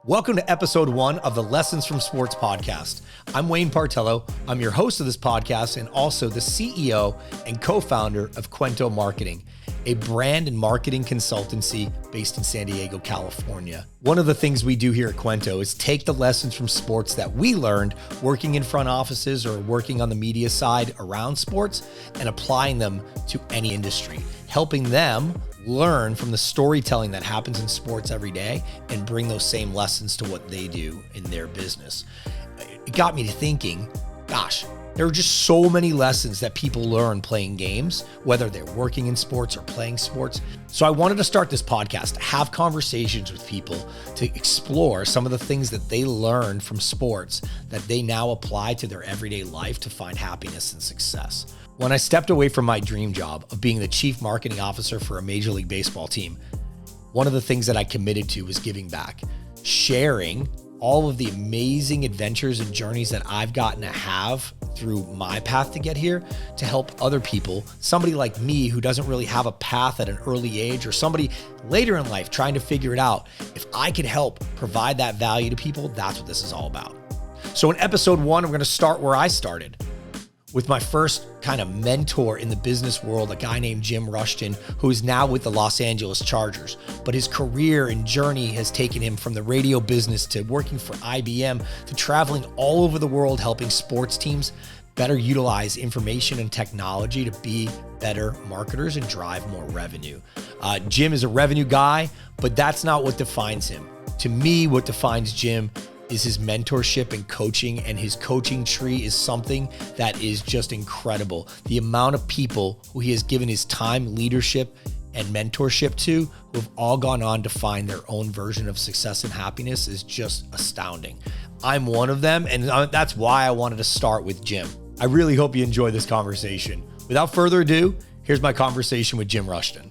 Welcome to episode 1 of the Lessons from Sports podcast. I'm Wayne Partello. I'm your host of this podcast and also the CEO and co-founder of CUENTO Marketing, a brand and marketing consultancy based in San Diego, California. One of the things we do here at CUENTO is take the lessons from sports that we learned working in front offices or working on the media side around sports and applying them to any industry, helping them learn from the storytelling that happens in sports every day and bring those same lessons to what they do in their business. It got me to thinking, gosh, there are just so many lessons that people learn playing games, whether they're working in sports or playing sports. So I wanted to start this podcast to have conversations with people to explore some of the things that they learned from sports that they now apply to their everyday life to find happiness and success. When I stepped away from my dream job of being the chief marketing officer for a Major League Baseball team, one of the things that I committed to was giving back, sharing all of the amazing adventures and journeys that I've gotten to have through my path to get here to help other people, somebody like me who doesn't really have a path at an early age or somebody later in life trying to figure it out. If I could help provide that value to people, that's what this is all about. So in episode 1, I'm going to start where I started, with my first kind of mentor in the business world, a guy named Jim Rushton, who is now with the Los Angeles Chargers. But his career and journey has taken him from the radio business to working for IBM to traveling all over the world, helping sports teams better utilize information and technology to be better marketers and drive more revenue. Jim is a revenue guy, but that's not what defines him. To me, what defines Jim is his mentorship and coaching, and his coaching tree is something that is just incredible. The amount of people who he has given his time, leadership, and mentorship to, who have all gone on to find their own version of success and happiness, is just astounding. I'm one of them, and that's why I wanted to start with Jim. I really hope you enjoy this conversation. Without further ado, here's my conversation with Jim Rushton.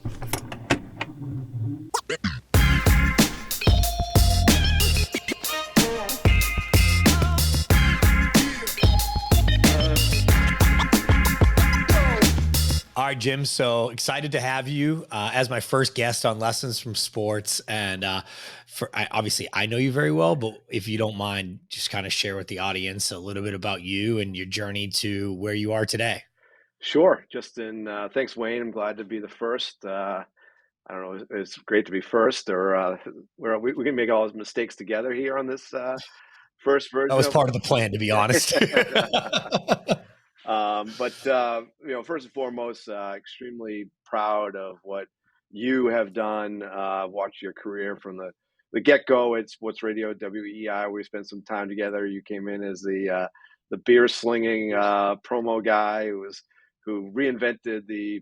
All right, Jim. So excited to have you as my first guest on Lessons from Sports. And obviously, I know you very well, but if you don't mind, just kind of share with the audience a little bit about you and your journey to where you are today. Sure, Justin. Thanks, Wayne. I'm glad to be the first. I don't know. It's great to be first, or we can make all those mistakes together here on this first version. That was part of the plan, to be honest. First and foremost, extremely proud of what you have done. Watched your career from the get-go at Sports Radio WEI. We spent some time together. You came in as the beer slinging promo guy who reinvented the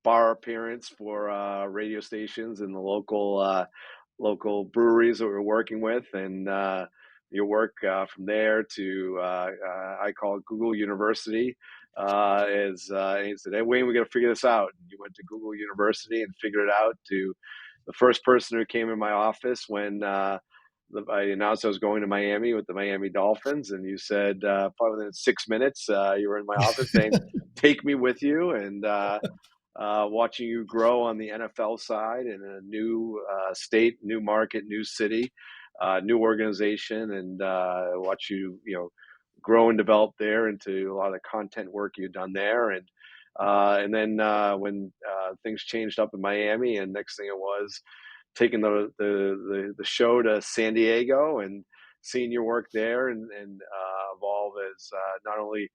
bar appearance for radio stations and the local breweries that we're working with, and your work from there to I call it Google University. He said, "Hey, Wayne, we got to figure this out." And you went to Google University and figured it out. To the first person who came in my office when I announced I was going to Miami with the Miami Dolphins, and you said probably within 6 minutes you were in my office saying, "Take me with you." And watching you grow on the NFL side in a new state, new market, new city, new organization, and watch you grow and develop there into a lot of the content work you've done there. And then when things changed up in Miami, and next thing it was taking the show to San Diego and seeing your work there and evolve as not only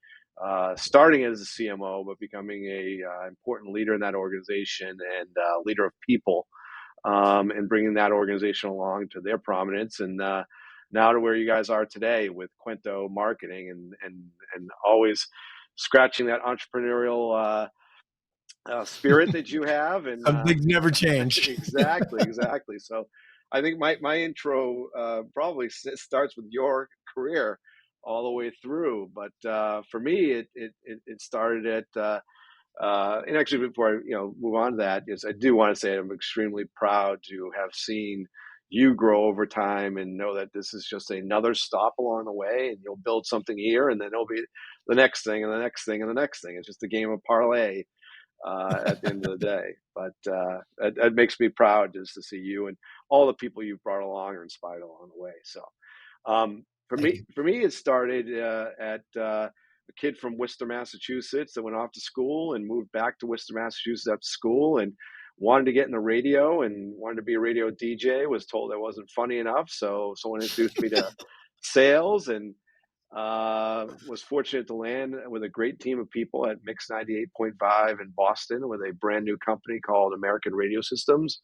starting as a CMO, but becoming a important leader in that organization and leader of people, and bringing that organization along to their prominence, and now to where you guys are today with CUENTO Marketing, and always scratching that entrepreneurial spirit that you have. And Some things never change. Exactly. So I think my intro probably starts with your career all the way through. But for me, it started at and actually, before I move on to that, is I do want to say I'm extremely proud to have seen you grow over time and know that this is just another stop along the way, and you'll build something here, and then it'll be the next thing and the next thing and the next thing. It's just a game of parlay at the end of the day. But it makes me proud just to see you. And all the people you've brought along or inspired along the way. So for Thank me, you. it started at a kid from Worcester, Massachusetts, that went off to school and moved back to Worcester, Massachusetts after school, and wanted to get in the radio and wanted to be a radio DJ. Was told I wasn't funny enough, so someone introduced me to sales, and was fortunate to land with a great team of people at Mix 98.5 in Boston with a brand new company called American Radio Systems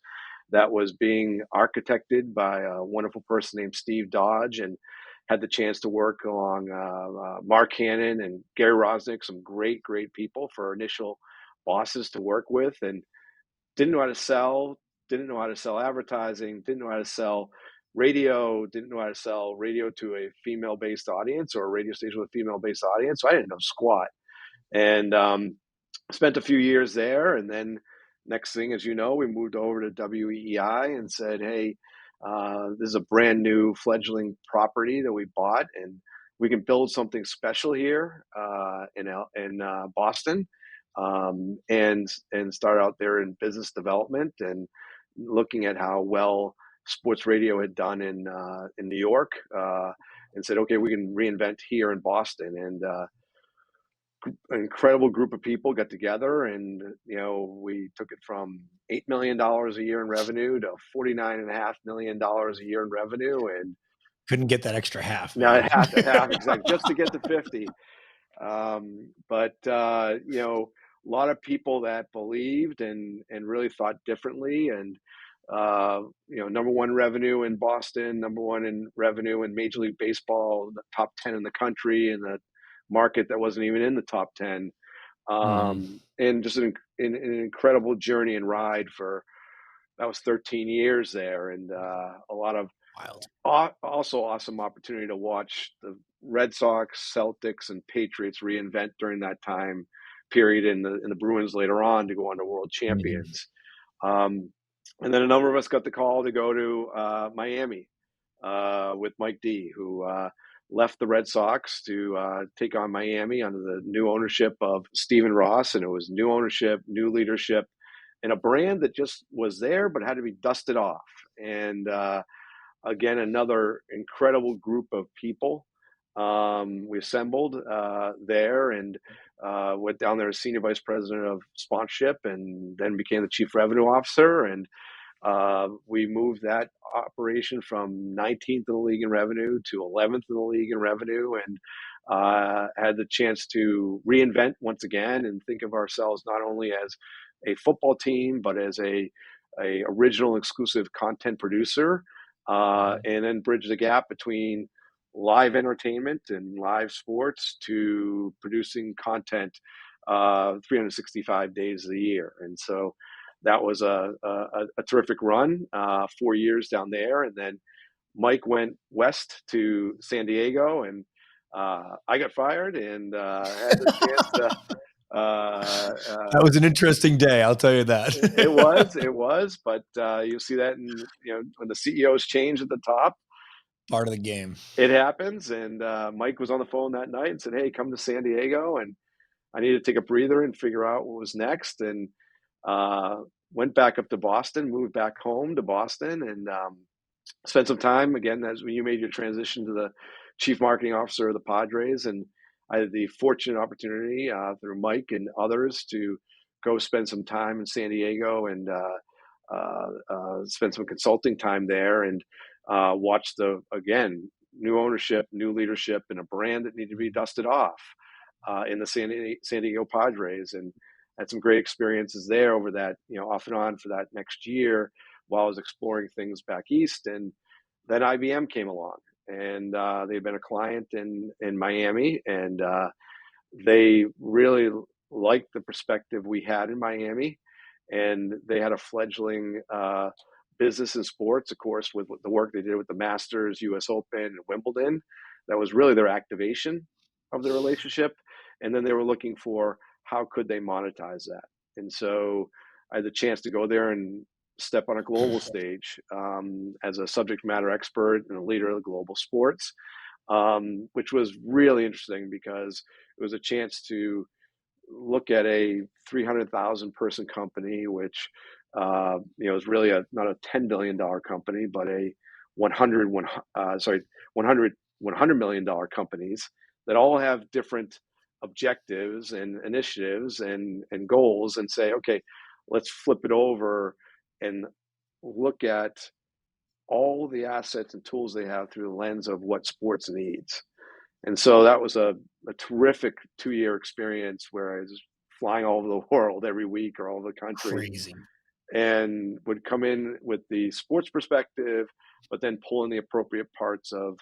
that was being architected by a wonderful person named Steve Dodge, and had the chance to work along Mark Hannon and Gary Rosnick, some great people for initial bosses to work with, and didn't know how to sell, didn't know how to sell advertising, didn't know how to sell radio, didn't know how to sell radio to a female-based audience or a radio station with a female-based audience. So I didn't know squat. And spent a few years there. And then next thing, as you know, we moved over to WEEI and said, hey, this is a brand new fledgling property that we bought, and we can build something special here in Boston, and start out there in business development and looking at how well sports radio had done in New York, and said, okay, we can reinvent here in Boston. And an incredible group of people got together, and we took it from $8 million a year in revenue to $49.5 million a year in revenue, and Couldn't get that extra half, now man. half exactly, just to get to 50. But a lot of people that believed and really thought differently, and number one revenue in Boston, number one in revenue in Major League Baseball, the top 10 in the country, in the market that wasn't even in the top 10. And just an incredible journey and ride that was 13 years there, and a lot of Wild. also awesome opportunity to watch the Red Sox, Celtics, and Patriots reinvent during that time period, in the Bruins later on to go on to world champions. And then a number of us got the call to go to Miami with Mike D, who left the Red Sox to take on Miami under the new ownership of Stephen Ross. And it was new ownership, new leadership, and a brand that just was there but had to be dusted off. And again, another incredible group of people. We assembled there, and went down there as senior vice president of sponsorship, and then became the chief revenue officer. And we moved that operation from 19th in the league in revenue to 11th in the league in revenue, and had the chance to reinvent once again and think of ourselves not only as a football team, but as a original exclusive content producer, and then bridge the gap between live entertainment and live sports to producing content 365 days of the year. And so that was a terrific run, 4 years down there. And then Mike went west to San Diego, and I got fired, and had the chance to. That was an interesting day, I'll tell you that. It was, but you'll see that when the CEOs change at the top, Part of the game. it happens. And Mike was on the phone that night and said, hey, come to San Diego, and I need to take a breather and figure out what was next. And went back up to Boston, moved back home to Boston, and spent some time again as when you made your transition to the chief marketing officer of the Padres. And I had the fortunate opportunity through Mike and others to go spend some time in San Diego, and spend some consulting time there, and watch the, again, new ownership, new leadership, and a brand that needed to be dusted off in the San Diego Padres. And had some great experiences there over that, off and on for that next year while I was exploring things back east. And then IBM came along, and they'd been a client in Miami, and they really liked the perspective we had in Miami, and they had a fledgling business in sports, of course, with the work they did with the Masters, US Open, and Wimbledon. That was really their activation of the relationship. And then they were looking for how could they monetize that. And so I had the chance to go there and step on a global stage as a subject matter expert and a leader of global sports, which was really interesting because it was a chance to look at a 300,000 person company, which It was really not a $10 billion company, but a 100, sorry, 100, $100 million companies that all have different objectives and initiatives and goals, and say, okay, let's flip it over and look at all the assets and tools they have through the lens of what sports needs. And so that was a terrific 2 year experience where I was flying all over the world every week or all over the country, Crazy. and would come in with the sports perspective, but then pull in the appropriate parts of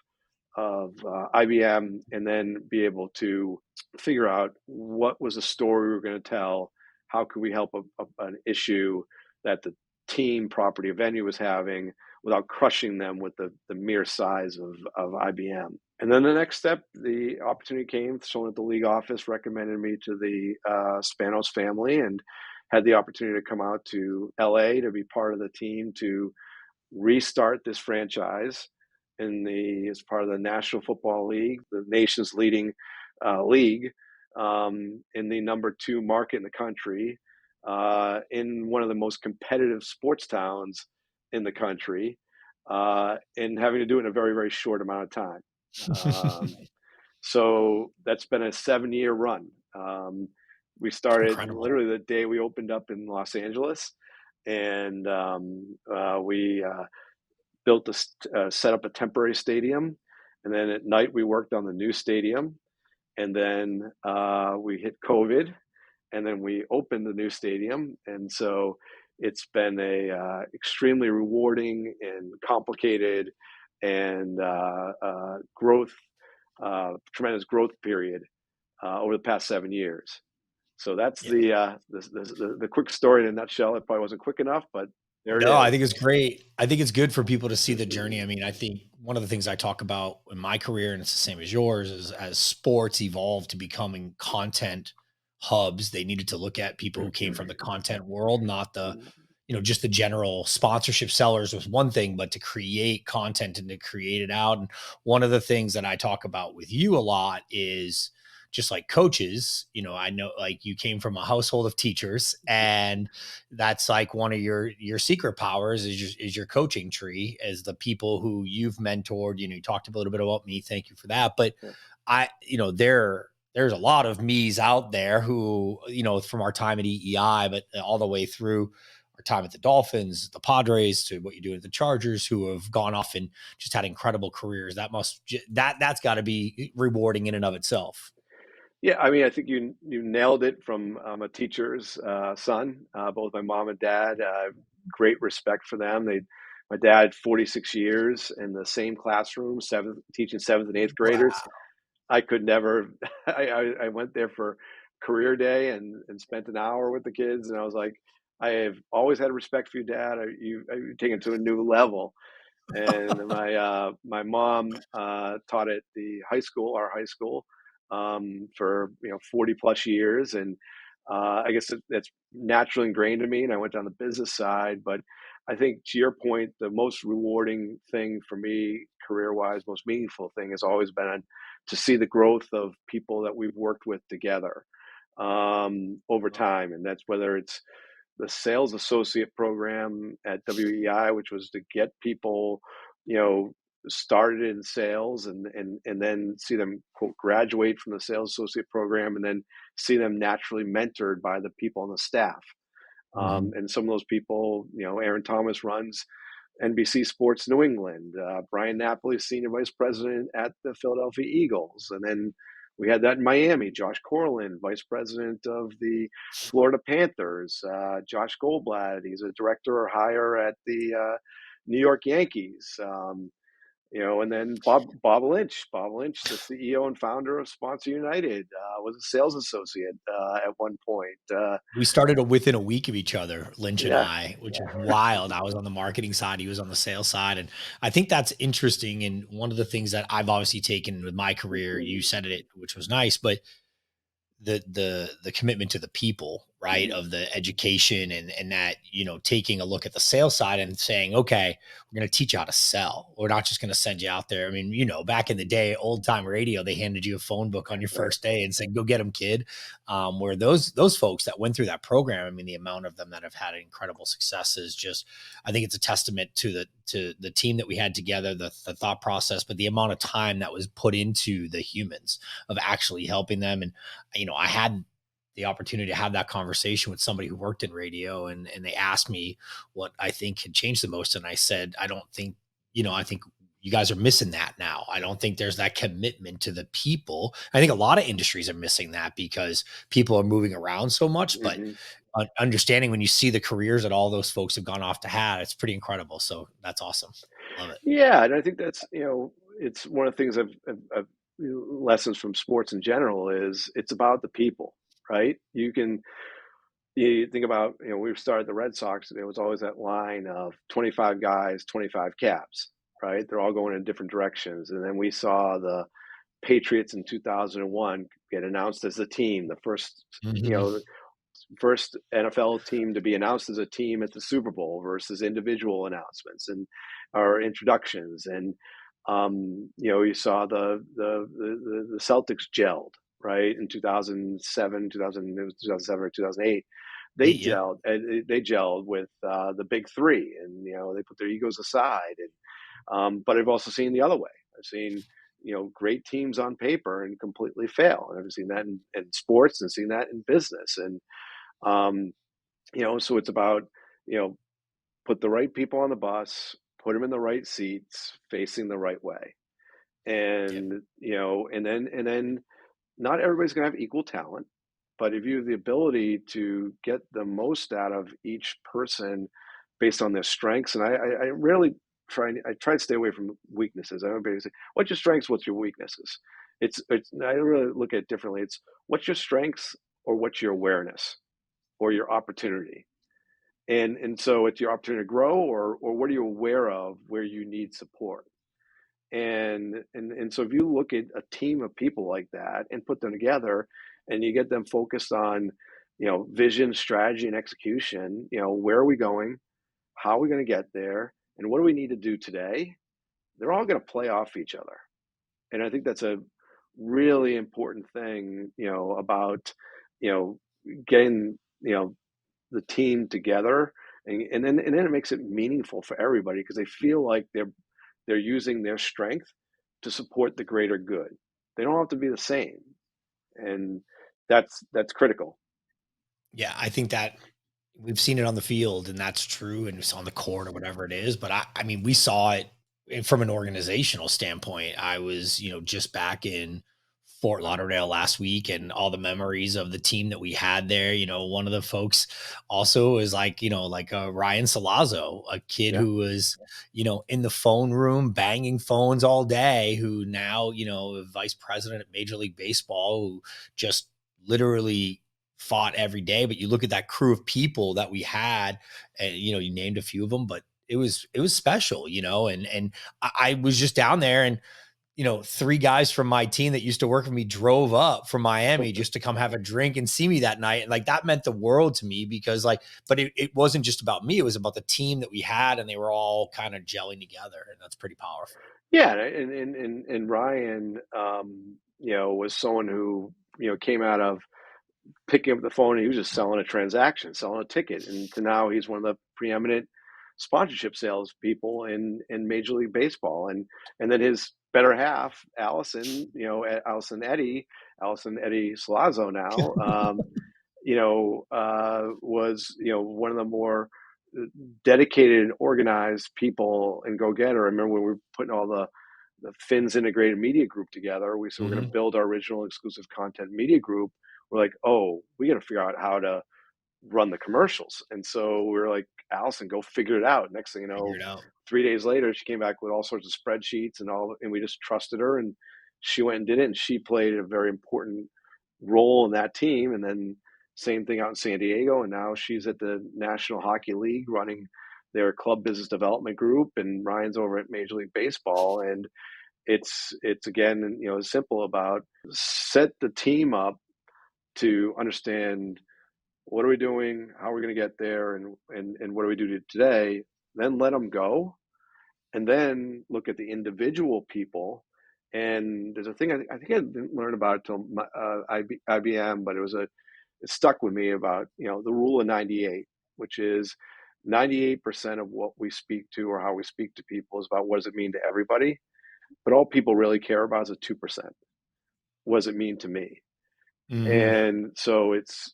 IBM, and then be able to figure out what was the story we were going to tell, how could we help an issue that the team, property, or venue was having without crushing them with the mere size of IBM. And then the next step, the opportunity came. Someone at the league office recommended me to the Spanos family, and had the opportunity to come out to LA to be part of the team to restart this franchise as part of the National Football League, the nation's leading league, in the number 2 market in the country, in one of the most competitive sports towns in the country, and having to do it in a very, very short amount of time. So that's been a 7-year run. We started Incredible. literally the day we opened up in Los Angeles, and we built set up a temporary stadium, and then at night we worked on the new stadium, and then we hit COVID, and then we opened the new stadium, and so it's been a extremely rewarding and complicated and tremendous growth period over the past 7 years. So that's Yeah. the quick story in a nutshell. It probably wasn't quick enough, but there it No, I is. think it's great. I think it's good for people to see the journey. I mean, I think one of the things I talk about in my career, and it's the same as yours, is as sports evolved to becoming content hubs, they needed to look at people who came from the content world, not the, just the general sponsorship sellers was one thing, but to create content and to create it out. And one of the things that I talk about with you a lot is just like coaches, I know like you came from a household of teachers, and that's like one of your secret powers is your coaching tree, as the people who you've mentored. You talked a little bit about me. Thank you for that. But there's a lot of me's out there who, from our time at EEI, but all the way through our time at the Dolphins, the Padres, to what you do at the Chargers, who have gone off and just had incredible careers. That's got to be rewarding in and of itself. Yeah, I mean, I think you nailed it from a teacher's son. Both my mom and dad, great respect for them. My dad, 46 years in the same classroom, teaching seventh and eighth graders. Wow. I could never. I went there for career day and spent an hour with the kids, and I was like, I have always had respect for you, Dad. You've taken it to a new level. And my mom taught at our high school, for 40 plus years, and I guess that's naturally ingrained in me. And I went down the business side, but I think to your point, the most rewarding thing for me, career wise, most meaningful thing has always been to see the growth of people that we've worked with together over time, and that's whether it's the sales associate program at WEI, which was to get people, started in sales, and then see them, quote, graduate from the sales associate program, and then see them naturally mentored by the people on the staff. Mhm. And some of those people, Aaron Thomas runs NBC Sports New England. Brian Napoli, senior vice president at the Philadelphia Eagles, and then we had that in Miami. Josh Corlin, vice president of the Florida Panthers. Josh Goldblatt, he's a director or hire at the New York Yankees. And then Bob Lynch, the CEO and founder of Sponsor United, was a sales associate at one point. We started within a week of each other, Lynch and Yeah, I, which is wild. I was on the marketing side, he was on the sales side. And I think that's interesting. And one of the things that I've obviously taken with my career, you said it, which was nice, but the commitment to the people, right? Of the education and that, taking a look at the sales side and saying, okay, we're going to teach you how to sell. We're not just going to send you out there. I mean, back in the day, old time radio, they handed you a phone book on your Right. first day and said, go get them, kid. Where those folks that went through that program, I mean, the amount of them that have had incredible success is just, I think it's a testament to the team that we had together, the thought process, but the amount of time that was put into the humans of actually helping them. And, I had the opportunity to have that conversation with somebody who worked in radio, and they asked me what I think had changed the most. And I said, I don't think, I think you guys are missing that now. I don't think there's that commitment to the people. I think a lot of industries are missing that because people are moving around so much, but Mm-hmm. understanding when you see the careers that all those folks have gone off to have, it's pretty incredible. So that's awesome. Love it. Yeah, and I think that's it's one of the things I've lessons from sports in general is it's about the people, right? You think about we started the Red Sox. There was always that line of 25 guys, 25 caps, right? They're all going in different directions, and then we saw the Patriots in 2001 get announced as a team, the first Mm-hmm. first NFL team to be announced as a team at the Super Bowl versus individual announcements and or introductions. And you saw the Celtics gelled right in 2007, 2000, it was 2007 or 2008. They Yeah. gelled with the big three, and they put their egos aside. And but I've also seen the other way. I've seen great teams on paper and completely fail, and I've seen that in sports and seen that in business. And um, so it's about, you know, put the right people on the bus, put them in the right seats, facing the right way. Yep. And, and then not everybody's going to have equal talent, but if you have the ability to get the most out of each person based on their strengths, and I rarely I try to stay away from weaknesses. I don't say, what's your strengths? What's your weaknesses? I really look at it differently. It's what's your strengths or what's your awareness or your opportunity. And so it's your opportunity to grow, or what are you aware of where you need support. And so if you look at a team of people like that and put them together and you get them focused on vision, strategy, and execution, where are we going, how are we going to get there, and what do we need to do today, they're all going to play off each other. And I think that's a really important thing, about you know getting the team together, and then it makes it meaningful for everybody because they feel like they're using their strength to support the greater good. They don't have to be the same, and that's critical. Yeah. I think that we've seen it on the field, and that's true, and it's on the court or whatever it is. But I mean, we saw it from an organizational standpoint. I was, just back in Fort Lauderdale last week, and all the memories of the team that we had there. One of the folks also is like, Ryan Salazzo, a kid Yeah. who was, in the phone room banging phones all day, who now, vice president at Major League Baseball, who just literally fought every day. But you look at that crew of people that we had, and you named a few of them, but it was special, and I was just down there, and three guys from my team that used to work with me drove up from Miami just to come have a drink and see me that night. And like, that meant the world to me because but it wasn't just about me. It was about the team that we had, and they were all kind of gelling together. And that's pretty powerful. Yeah, and Ryan, was someone who came out of picking up the phone, and he was just selling a transaction, selling a ticket, and to now he's one of the preeminent sponsorship sales people in Major League Baseball. And then his better half, Allison Eddie Salazzo now, was one of the more dedicated and organized people and go getter. I remember when we were putting all the Fins Integrated Media Group together. We said we're going to Hmm. build our original exclusive content media group. We're like, oh, we got to figure out how to run the commercials. And so we are like, Allison, go figure it out. Next thing you Figure know, it out. 3 days later, she came back with all sorts of spreadsheets and all, and we just trusted her, and she went and did it. And she played a very important role in that team. And then same thing out in San Diego. And now she's at the National Hockey League running their club business development group. And Ryan's over at Major League Baseball. And it's again, simple about set the team up to understand what are we doing? How are we going to get there? And what do we do today? Then let them go, and then look at the individual people. And there's a thing I think I didn't learn about it till IBM, but it stuck with me about, the rule of 98, which is 98% of what we speak to or how we speak to people is about what does it mean to everybody, but all people really care about is a 2%. What does it mean to me? Hmm. And so it's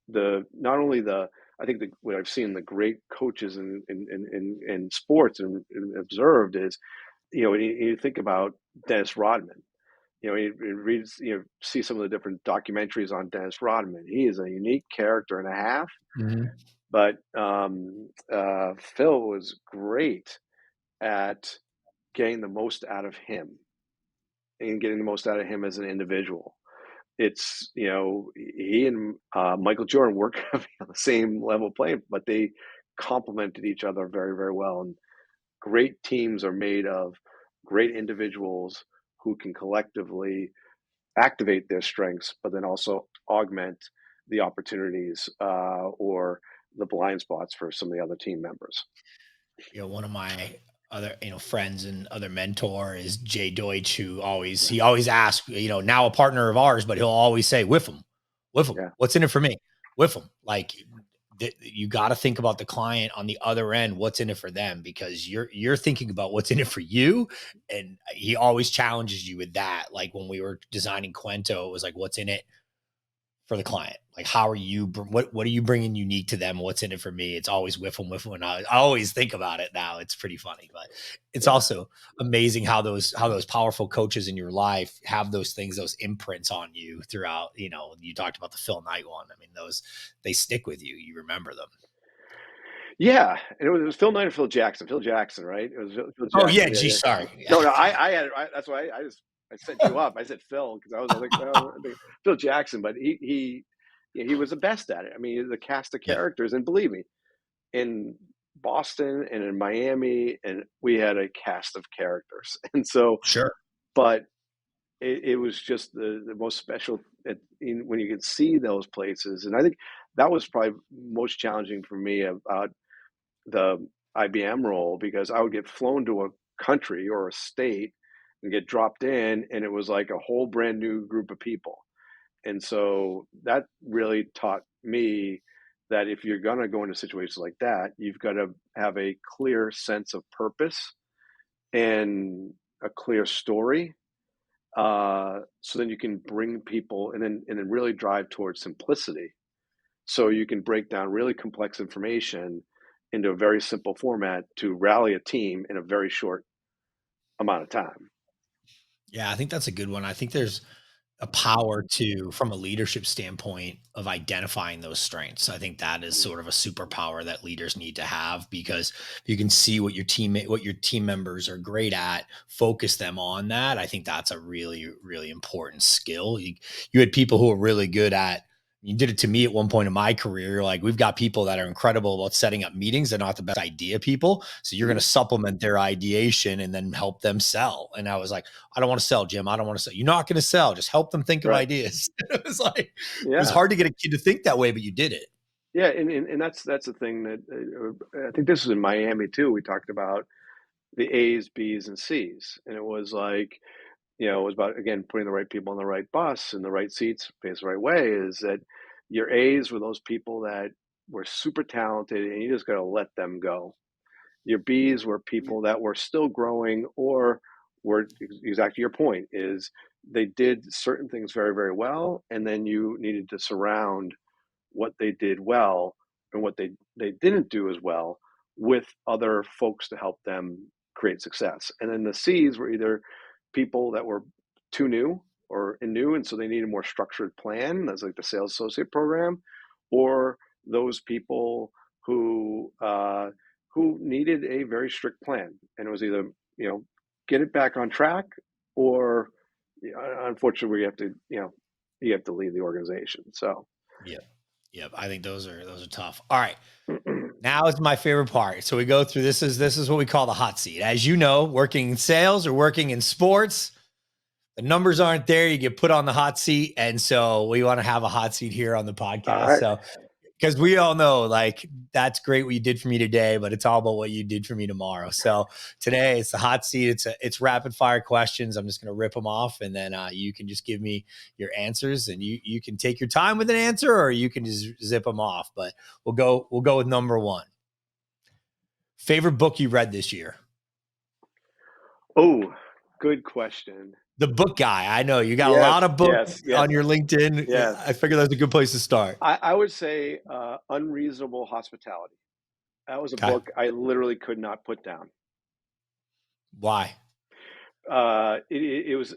not only I think what I've seen the great coaches in sports and observed is, when you think about Dennis Rodman, you read, see some of the different documentaries on Dennis Rodman. He is a unique character and a half, Hmm. but Phil was great at getting the most out of him and getting the most out of him as an individual. It's, he and Michael Jordan work on the same level playing, but they complemented each other very, very well. And great teams are made of great individuals who can collectively activate their strengths, but then also augment the opportunities or the blind spots for some of the other team members. One of my other, friends and other mentor is Jay Deutsch, he always asks, now a partner of ours, but he'll always say, with him, Yeah. what's in it for me? With him. Like you got to think about the client on the other end, what's in it for them, because you're thinking about what's in it for you. And he always challenges you with that. Like when we were designing Cuento, it was like, what's in it for the client? Like, how are you, what are you bringing unique to them? What's in it for me? It's always with them. And I always think about it now. It's pretty funny, but it's Yeah. also amazing how those powerful coaches in your life have those things, those imprints on you throughout. You talked about the Phil Knight one. I mean, they stick with you. You remember them. Yeah, and it was Phil Knight or Phil Jackson. Phil Jackson, right? It was Phil Oh yeah. Jackson. Yeah, Geez, yeah. sorry. No, that's why I set you up. I said Phil because I was like, well, I think Phil Jackson, but he was the best at it. I mean, the cast of Yeah, characters, and believe me, in Boston and in Miami, and we had a cast of characters, and so, sure. but it was just the most special when you could see those places, and I think that was probably most challenging for me about the IBM role, because I would get flown to a country or a state and get dropped in, and it was like a whole brand new group of people. And so that really taught me that if you're going to go into situations like that, you've got to have a clear sense of purpose and a clear story. So then you can bring people and then really drive towards simplicity. So you can break down really complex information into a very simple format to rally a team in a very short amount of time. Yeah, I think that's a good one. I think there's a power to, from a leadership standpoint, of identifying those strengths. I think that is sort of a superpower that leaders need to have, because you can see what your team members are great at, focus them on that. I think that's a really, really important skill. You had people who are really good at, you did it to me at one point in my career. Like, we've got people that are incredible about setting up meetings. They're not the best idea people. So you're going to Mhm. supplement their ideation and then help them sell. And I was like, I don't want to sell, Jim. I don't want to sell. You're not going to sell. Just help them think of Right. ideas. It was like, it was Yeah. hard to get a kid to think that way, but you did it. Yeah. And that's the thing that I think this was in Miami too. We talked about the A's, B's, and C's. And it was like, it was about, again, putting the right people on the right bus and the right seats faced the right way. Is that your A's were those people that were super talented and you just got to let them go. Your Bs were people that were still growing or were exactly your point is they did certain things very, very well. And then you needed to surround what they did well and what they didn't do as well with other folks to help them create success. And then the C's were either people that were too new or new, and so they need a more structured plan. That's like the sales associate program, or those people who needed a very strict plan, and it was either get it back on track, or unfortunately you have to leave the organization. So Yep. Yep. I think those are tough. All right. Now is my favorite part. So we go through, this is what we call the hot seat. As you know, working in sales or working in sports, the numbers aren't there. You get put on the hot seat. And so we want to have a hot seat here on the all podcast. right. So Because we all know, like, that's great what you did for me today, but it's all about what you did for me tomorrow. So today it's the hot seat. It's rapid fire questions. I'm just going to rip them off, and then you can just give me your answers, and you can take your time with an answer, or you can just zip them off. But we'll go with number one. Favorite book you read this year? Oh, good question. The book guy. I know you got a lot Yes, of books yes, yes, on your LinkedIn. yes. I figure that's a good place to start. I would say Unreasonable Hospitality. That was a Okay. book I literally could not put down. Why? It was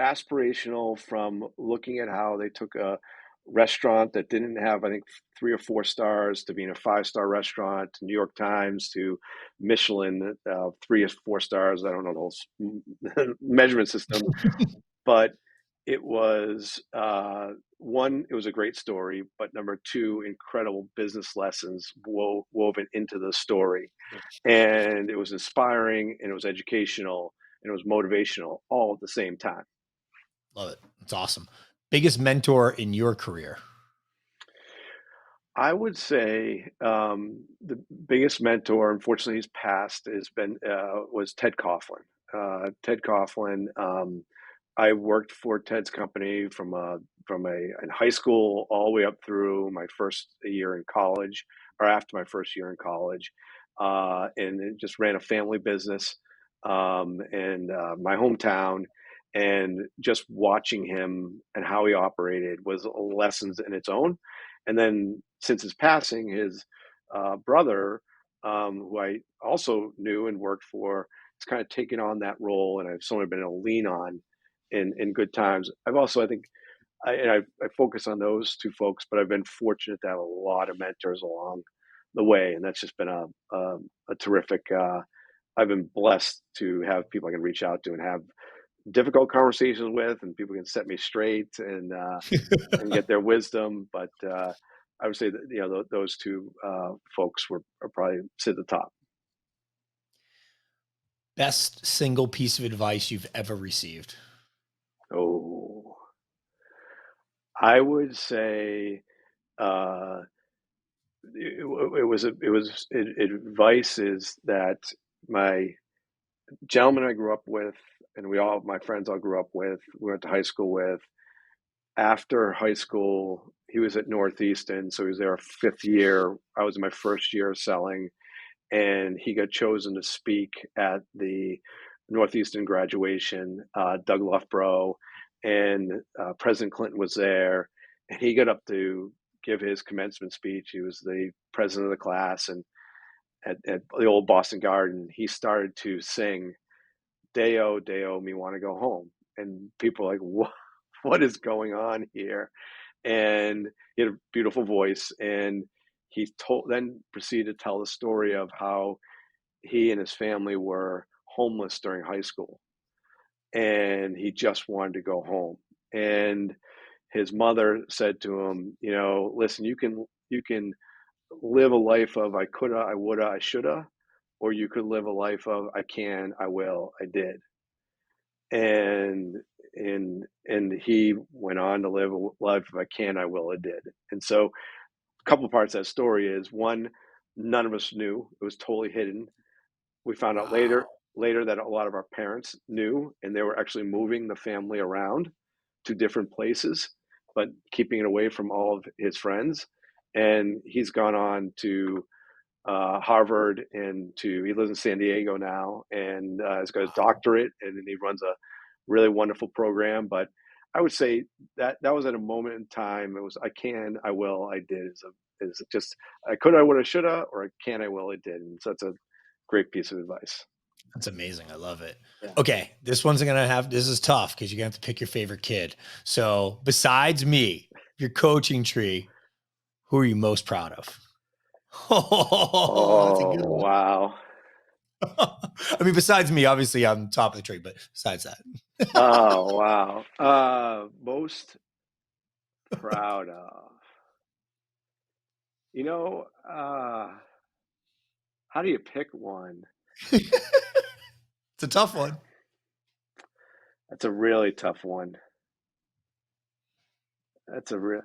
aspirational from looking at how they took a restaurant that didn't have, I think, 3 or 4 stars to being a 5-star restaurant, to New York Times, to Michelin, 3 or 4 stars. I don't know the whole measurement system, but it was one, it was a great story, but number two, incredible business lessons woven into the story. And it was inspiring, and it was educational, and it was motivational all at the same time. Love it. It's awesome. Biggest mentor in your career? I would say the biggest mentor, unfortunately, he's passed, was Ted Coughlin. Ted Coughlin. I worked for Ted's company in high school all the way up through my first year in college, or after my first year in college, and it just ran a family business in my hometown. And just watching him and how he operated was lessons in its own. And then since his passing, his brother, who I also knew and worked for, has kind of taken on that role, and I've sort of been able to lean on in good times. I've also, I think, I focus on those two folks, but I've been fortunate to have a lot of mentors along the way, and that's just been a terrific. I've been blessed to have people I can reach out to and have difficult conversations with, and people can set me straight and get their wisdom. But I would say that those two folks are probably sit at the top. Best single piece of advice you've ever received? Oh, I would say uh, advice is that my gentleman I grew up with, and my friends all grew up with, we went to high school with. After high school, he was at Northeastern, so he was there a fifth year. I was in my first year of selling, and he got chosen to speak at the Northeastern graduation. Doug Loughborough and President Clinton was there, and he got up to give his commencement speech. He was the president of the class, and at the old Boston Garden, he started to sing "Deo, Deo, me want to go home," and people were like, what is going on here? And he had a beautiful voice, and then proceeded to tell the story of how he and his family were homeless during high school, and he just wanted to go home. And his mother said to him, listen, you can live a life of I coulda, I woulda, I shoulda, or you could live a life of I can, I will, I did. And he went on to live a life of I can, I will, I did. And so a couple of parts of that story is, one, none of us knew. It was totally hidden. We found out Wow. later that a lot of our parents knew, and they were actually moving the family around to different places, but keeping it away from all of his friends. And he's gone on to Harvard, and he lives in San Diego now, and has got his doctorate, and then he runs a really wonderful program. But I would say that was at a moment in time. It was I can, I will, I did. Is just I could, I would, I shoulda, or I can, I will, I did. And so that's a great piece of advice. That's amazing. I love it. Yeah. Okay. This is tough because you're going to have to pick your favorite kid. So besides me, your coaching tree, who are you most proud of? Oh, that's a good Oh, one. wow. I mean, besides me, obviously I'm top of the tree, but besides that. Oh, wow. Most proud of. You know, how do you pick one? It's a tough one. That's a really tough one. That's a real.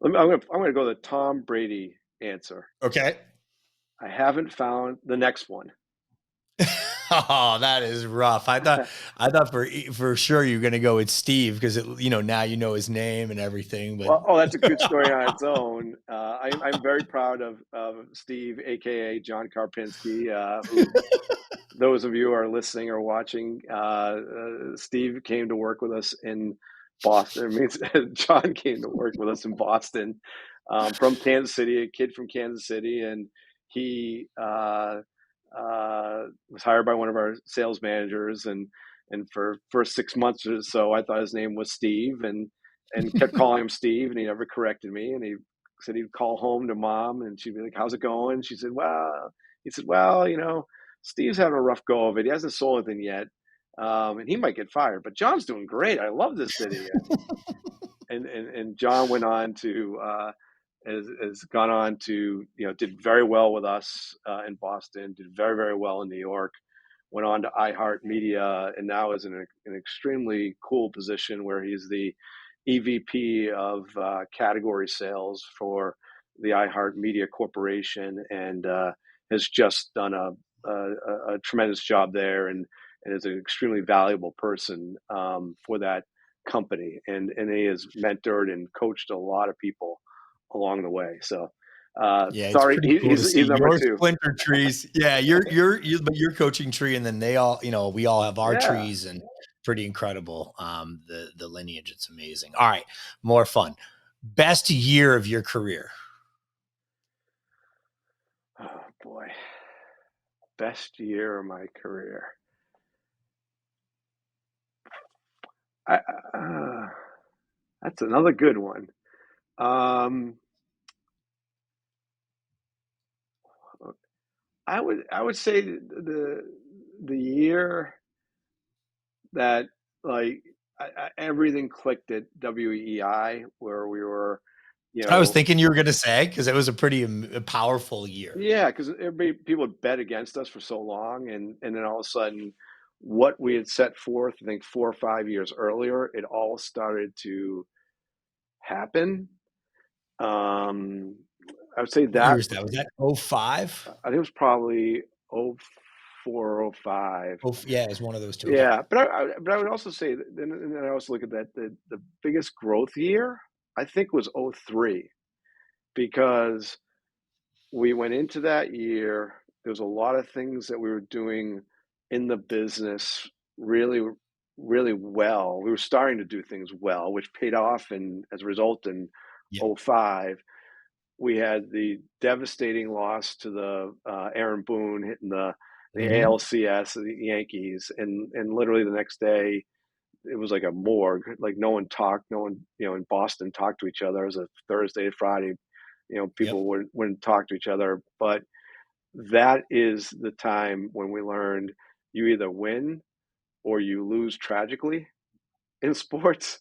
I'm gonna go the Tom Brady answer. Okay. I haven't found the next one. Oh, that is rough. I thought for sure you're gonna go with Steve because now you know his name and everything. But Well, oh, that's a good story on its own. I'm very proud of Steve, aka John Karpinski, who those of you who are listening or watching, Steve came to work with us in Boston. It means John came to work with us in Boston from Kansas City, a kid from Kansas City, and he was hired by one of our sales managers, and for first 6 months or so, I thought his name was Steve, and kept calling him Steve, and he never corrected me, and he said he'd call home to mom, and she'd be like, "How's it going?" She said, "Well," he said, "Well, Steve's having a rough go of it. He hasn't sold anything yet, and he might get fired. But John's doing great. I love this city." And John went on to has gone on to did very well with us in Boston. Did very very well in New York. Went on to iHeartMedia, and now is in an extremely cool position where he's the EVP of category sales for the iHeartMedia Corporation, and has just done a tremendous job there, and is an extremely valuable person for that company, and he has mentored and coached a lot of people along the way. So yeah, it's sorry, pretty cool to he's see number your two. splinter trees. Yeah, but your coaching tree, and then they all, we all have our Yeah. trees, and pretty incredible. The lineage, it's amazing. All right, more fun. Best year of your career. Oh boy, best year of my career. That's another good one. Um, I would say the year that, like, everything clicked at WEI, where we were, you I was know, thinking you were going to say because it was a pretty powerful year. yeah, because people would bet against us for so long, and then all of a sudden, what we had set forth, I think 4 or 5 years earlier, it all started to happen. Um, I would say What year that was that? Was that 05? I think it was probably oh 04, oh 05. Oh, yeah, it was one of those two. Okay. Yeah, but I would also say that, and then I also look at that, the biggest growth year I think was oh 03, because we went into that year. There was a lot of things that we were doing in the business really, really well. We were starting to do things well, which paid off, and as a result, in Yep. oh 05, we had the devastating loss to the Aaron Boone hitting the Mm-hmm. ALCS of the Yankees, and literally the next day it was like a morgue. Like, no one talked, no one in Boston talked to each other. It was a Thursday, Friday. Yep. People wouldn't talk to each other. But that is the time when we learned you either win or you lose tragically in sports.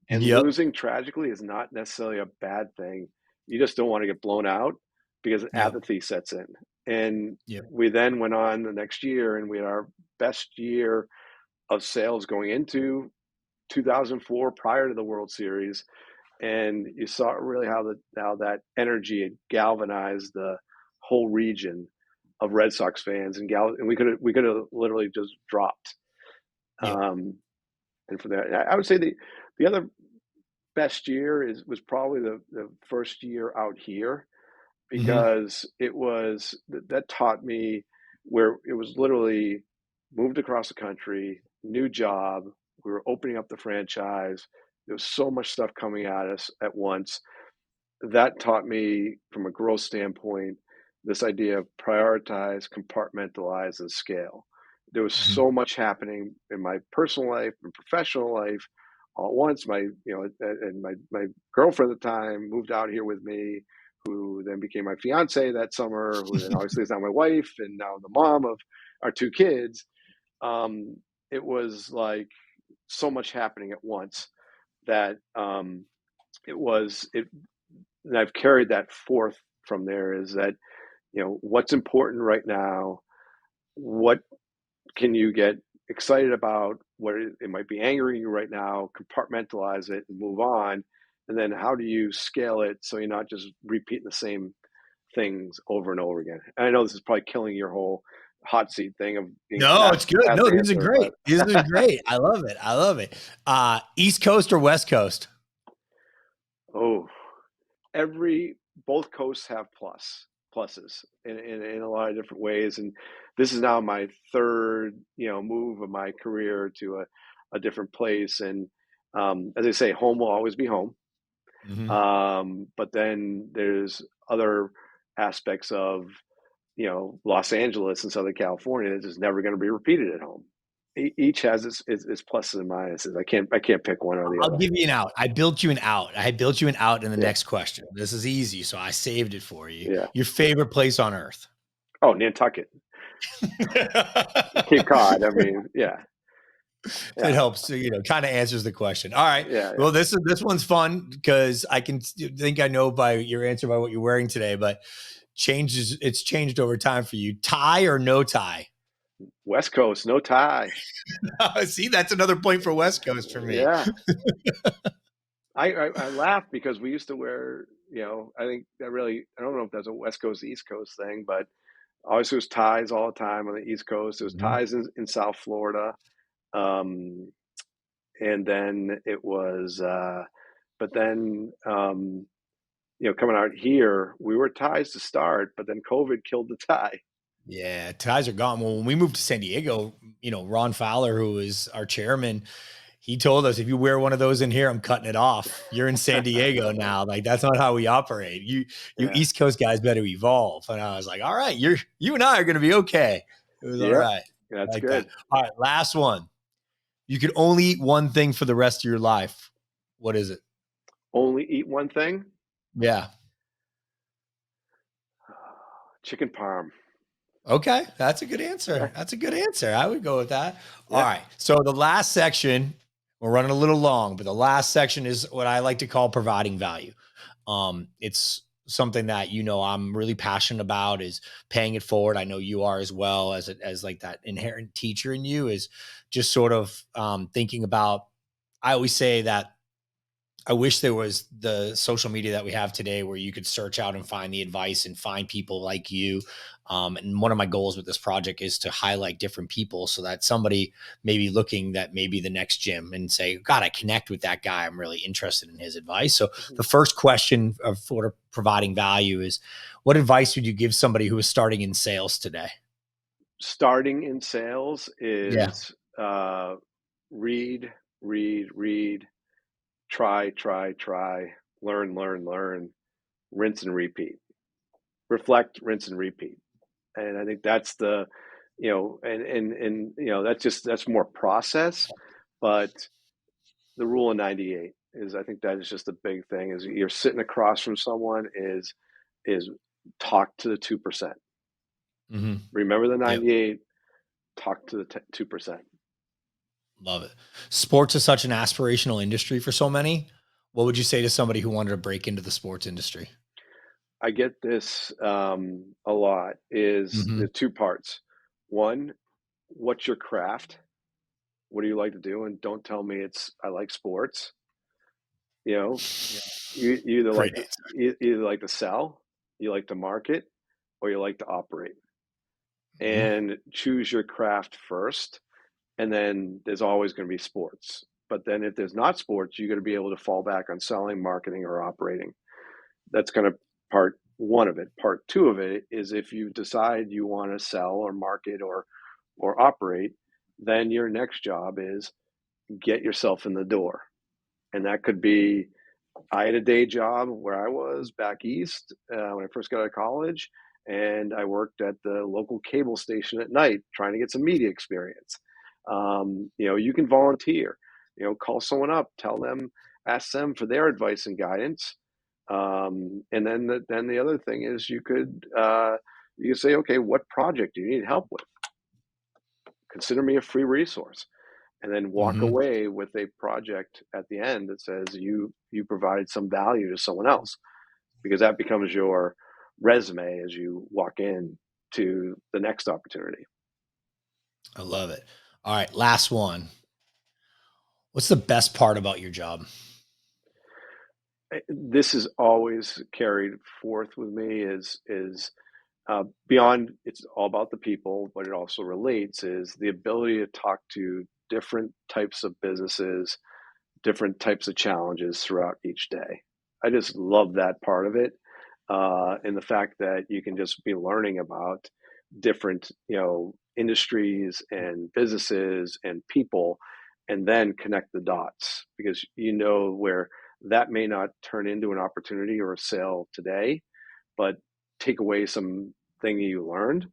And Yep. losing tragically is not necessarily a bad thing. You just don't want to get blown out, because Yep. apathy sets in. And Yep. we then went on the next year, and we had our best year of sales going into 2004, prior to the World Series. And you saw really how that energy had galvanized the whole region of Red Sox fans, and we could have literally just dropped. Yep. Um, and for that, I would say the other best year was probably the first year out here, Mm-hmm. because it was that taught me, where it was literally moved across the country, new job. We were opening up the franchise. There was so much stuff coming at us at once. That taught me, from a growth standpoint, this idea of prioritize, compartmentalize, and scale. There was Mm-hmm. so much happening in my personal life and professional life all at once. And my girlfriend at the time moved out here with me, who then became my fiance that summer, who then obviously is now my wife, and now the mom of our two kids. Um, it was like so much happening at once that it and I've carried that forth from there, is that, what's important right now, what can you get excited about, what it might be angering you right now, compartmentalize it and move on, And then how do you scale it so you're not just repeating the same things over and over again? And I know this is probably killing your whole hot seat thing of being No, it's good. fast No, these are answer, great. but These are great. I love it. I love it. East Coast or West Coast? oh, every both coasts have pluses in a lot of different ways. And this is now my third, move of my career to a different place. And as I say, home will always be home. Hmm. But then there's other aspects of, Los Angeles and Southern California that's just never going to be repeated at home. Each has its pluses and minuses. I can't pick one or the I'll other. give you an out. I built you an out. I built you an out in the Yeah, next question. This is easy, so I saved it for you. yeah. Your favorite place on earth? Oh, Nantucket, Cape Cod. I mean, yeah, It yeah, helps, kind of answers the question. All right. yeah, yeah. Well, this one's fun because I can think I know by your answer by what you're wearing today, but it's changed over time for you. Tie or no tie? West Coast, no tie. See, that's another point for West Coast for me. Yeah, I laugh because we used to wear. I think that really. I don't know if that's a West Coast East Coast thing, but obviously it was ties all the time on the East Coast. It was Mhm. ties in South Florida, um, and then it was. But then coming out here, we were ties to start, but then COVID killed the tie. Yeah, ties are gone. Well, when we moved to San Diego, Ron Fowler, who is our chairman, he told us if you wear one of those in here, I'm cutting it off. You're in San Diego now. Like that's not how we operate. You Yeah. East Coast guys better evolve. And I was like, all right, you and I are gonna be okay. It was all Yep. right. I That's like that. good. All right, last one. You could only eat one thing for the rest of your life. What is it? Only eat one thing. Yeah. Chicken parm. Okay, that's a good answer. Yeah. That's a good answer. I would go with that. All Yeah. right. So the last section, we're running a little long, but the last section is what I like to call providing value. It's something that I'm really passionate about is paying it forward. I know you are as well as like that inherent teacher in you is just sort of thinking about. I always say that I wish there was the social media that we have today where you could search out and find the advice and find people like you. And one of my goals with this project is to highlight different people so that somebody may be looking that maybe the next Jim and say, God, I connect with that guy. I'm really interested in his advice. So Mhm. the first question of sort of providing value is what advice would you give somebody who is starting in sales today? Starting in sales Yeah. is read, read, read, try, try, try, learn, learn, learn, rinse and repeat. Reflect, rinse and repeat. And I think that's the, that's more process, but the rule of 98 is I think that is just a big thing is you're sitting across from someone is talk to the 2%. Mm-hmm. Remember the Yep. 98, talk to the 2%. Love it. Sports is such an aspirational industry for so many. What would you say to somebody who wanted to break into the sports industry? I get this a lot is Mhm. the two parts. One, what's your craft? What do you like to do? And don't tell me it's I like sports. You know, you either like Great to answer. either like to sell, you like to market, or you like to operate. Mhm. And choose your craft first, and then there's always going to be sports. But then if there's not sports, you're going to be able to fall back on selling, marketing, or operating. That's kind of part one of it. Part two of it is if you decide you want to sell or market or operate, then your next job is get yourself in the door. And that could be I had a day job where I was back east when I first got out of college, and I worked at the local cable station at night trying to get some media experience. You can volunteer. Call someone up, tell them, ask them for their advice and guidance. And then the other thing is you could say, okay, what project do you need help with? Consider me a free resource, and then walk Mhm. away with a project at the end that says you provided some value to someone else, because that becomes your resume as you walk in to the next opportunity. I love it. All right, last one. What's the best part about your job? this is always carried forth with me is beyond, it's all about the people, but it also relates is the ability to talk to different types of businesses, different types of challenges throughout each day. I just love that part of it. And the fact that you can just be learning about different, industries and businesses and people, and then connect the dots because where that may not turn into an opportunity or a sale today, but take away something you learned,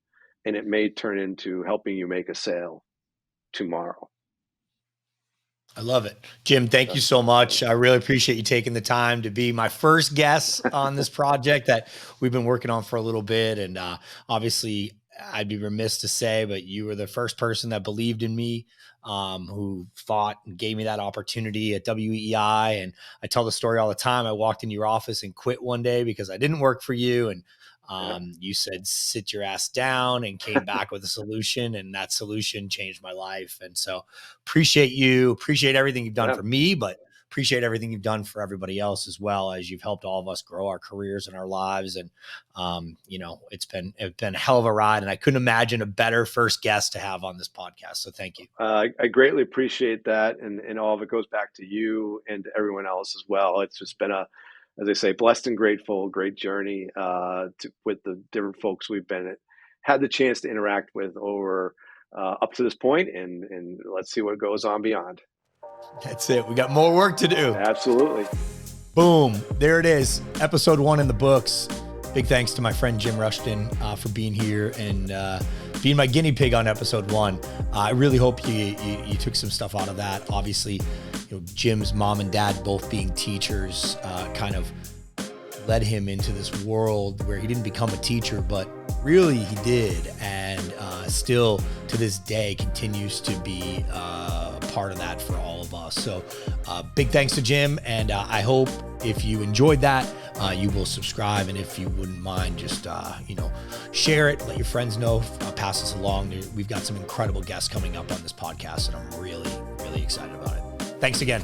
and it may turn into helping you make a sale tomorrow. I love it. Jim, thank you so much. I really appreciate you taking the time to be my first guest on this project that we've been working on for a little bit. And obviously, I'd be remiss to say, but you were the first person that believed in me, who fought and gave me that opportunity at WEI. And I tell the story all the time. I walked into your office and quit one day because I didn't work for you. And you said, sit your ass down, and came back with a solution. And that solution changed my life. And so appreciate everything you've done for me, but appreciate everything you've done for everybody else as well, as you've helped all of us grow our careers and our lives. And, it's been a hell of a ride, and I couldn't imagine a better first guest to have on this podcast. So thank you. I greatly appreciate that. And all of it goes back to you and to everyone else as well. It's just been as I say, blessed and grateful, great journey with the different folks we've had the chance to interact with over up to this point, and let's see what goes on beyond. That's it. We got more work to do. Absolutely. Boom. There it is. Episode 1 in the books. Big thanks to my friend Jim Rushton for being here and being my guinea pig on episode 1. I really hope you took some stuff out of that. Obviously, Jim's mom and dad both being teachers kind of led him into this world where he didn't become a teacher, but really he did, and still to this day continues to be part of that for all of us. So big thanks to Jim, and I hope if you enjoyed that, you will subscribe, and if you wouldn't mind, just share it, let your friends know, pass this along. We've got some incredible guests coming up on this podcast, and I'm really, really excited about it. Thanks again.